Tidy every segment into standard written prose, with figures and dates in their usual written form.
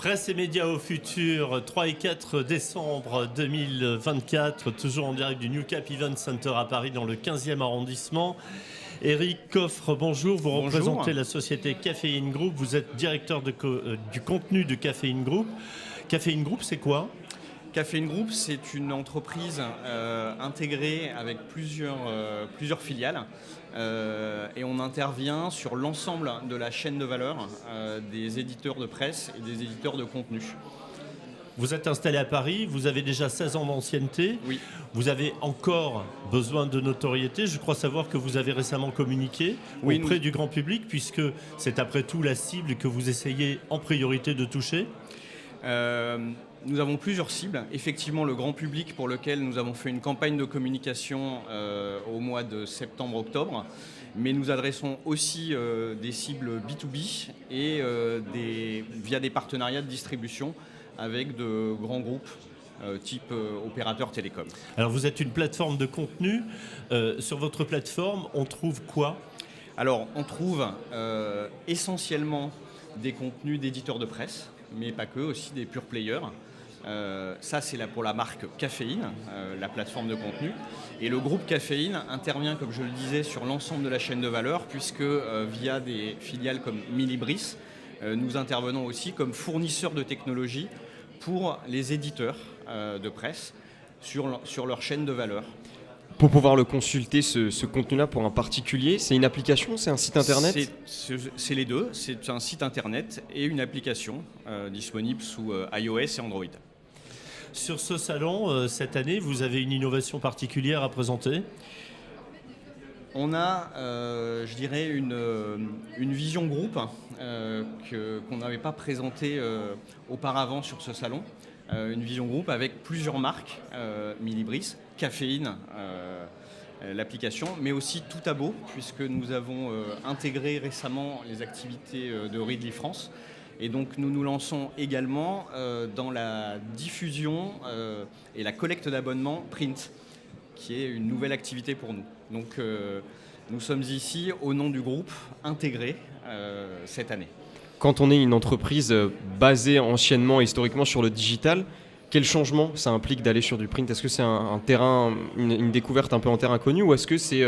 Presse et médias au futur, 3 et 4 décembre 2024, toujours en direct du New Cap Event Center à Paris dans le 15e arrondissement. Eric Coffre, bonjour, vous représentez la société Caféine Group, vous êtes directeur du contenu de Caféine Group. Caféine Group, c'est quoi ? Caféine Group, c'est une entreprise intégrée avec plusieurs filiales et on intervient sur l'ensemble de la chaîne de valeur des éditeurs de presse et des éditeurs de contenu. Vous êtes installé à Paris, vous avez déjà 16 ans d'ancienneté. Oui. Vous avez encore besoin de notoriété. Je crois savoir que vous avez récemment communiqué auprès du grand public, puisque c'est après tout la cible que vous essayez en priorité de toucher. Nous avons plusieurs cibles. Effectivement, le grand public pour lequel nous avons fait une campagne de communication au mois de septembre-octobre. Mais nous adressons aussi des cibles B2B et via des partenariats de distribution avec de grands groupes type opérateurs télécom. Alors vous êtes une plateforme de contenu. Sur votre plateforme, on trouve quoi ? Alors on trouve essentiellement des contenus d'éditeurs de presse, mais pas que, aussi des pure players. Ça, c'est pour la marque Caféine, la plateforme de contenu. Et le groupe Caféine intervient, comme je le disais, sur l'ensemble de la chaîne de valeur, puisque via des filiales comme Milibris, nous intervenons aussi comme fournisseurs de technologies pour les éditeurs de presse sur leur chaîne de valeur. Pour pouvoir le consulter, ce contenu-là, pour un particulier, c'est une application, c'est un site internet ? C'est les deux, c'est un site internet et une application disponible sous iOS et Android. Sur ce salon, cette année, vous avez une innovation particulière à présenter ? On a, je dirais, une vision groupe qu'on n'avait pas présentée auparavant sur ce salon. Une vision groupe avec plusieurs marques, Milibris, Caféine, l'application, mais aussi Toutabo, puisque nous avons intégré récemment les activités de Readly France. Et donc nous nous lançons également dans la diffusion et la collecte d'abonnements print, qui est une nouvelle activité pour nous. Donc nous sommes ici au nom du groupe intégré cette année. Quand on est une entreprise basée anciennement, historiquement sur le digital, quel changement ça implique d'aller sur du print ? Est-ce que c'est un terrain, une découverte un peu en terre inconnue, ou est-ce que c'est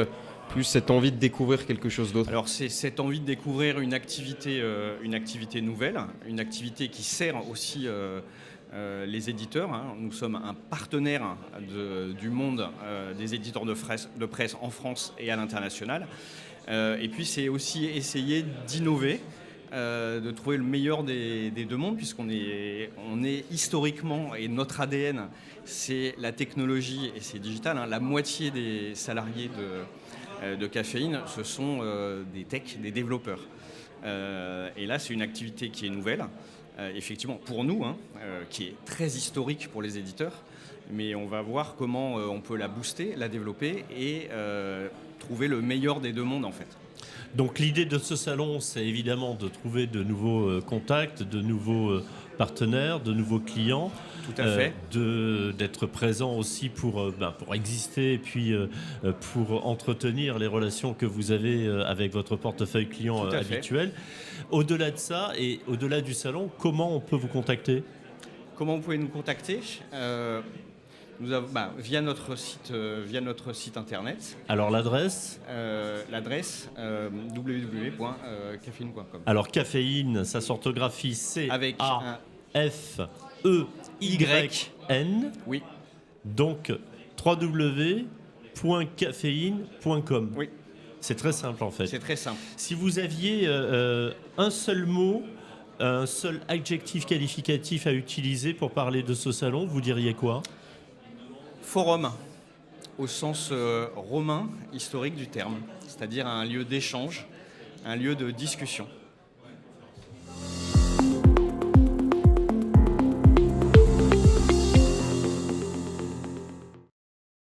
plus cette envie de découvrir quelque chose d'autre ? Alors c'est cette envie de découvrir une activité nouvelle, une activité qui sert aussi les éditeurs. Nous sommes un partenaire du monde des éditeurs de presse en France et à l'international. Et puis c'est aussi essayer d'innover, de trouver le meilleur des deux mondes, puisqu'on est historiquement, et notre ADN, c'est la technologie et c'est digital. La moitié des salariés de Caféine, ce sont des techs, des développeurs. Et là, c'est une activité qui est nouvelle, effectivement pour nous, qui est très historique pour les éditeurs, mais on va voir comment on peut la booster, la développer et trouver le meilleur des deux mondes en fait. Donc l'idée de ce salon, c'est évidemment de trouver de nouveaux contacts, de nouveaux partenaires, de nouveaux clients. Tout à fait. D'être présent aussi pour exister et puis pour entretenir les relations que vous avez avec votre portefeuille client habituel. Au-delà de ça et au-delà du salon, comment on peut vous contacter ? Comment vous pouvez nous contacter ? Nous avons, via notre site internet. Alors l'adresse ? L'adresse www.caféine.com. Alors Caféine, ça s'orthographie C-A-F-E-Y-N. Oui. Donc www.caféine.com. Oui. C'est très simple en fait. C'est très simple. Si vous aviez un seul mot, un seul adjectif qualificatif à utiliser pour parler de ce salon, vous diriez quoi ? Forum, au sens romain historique du terme, c'est-à-dire un lieu d'échange, un lieu de discussion.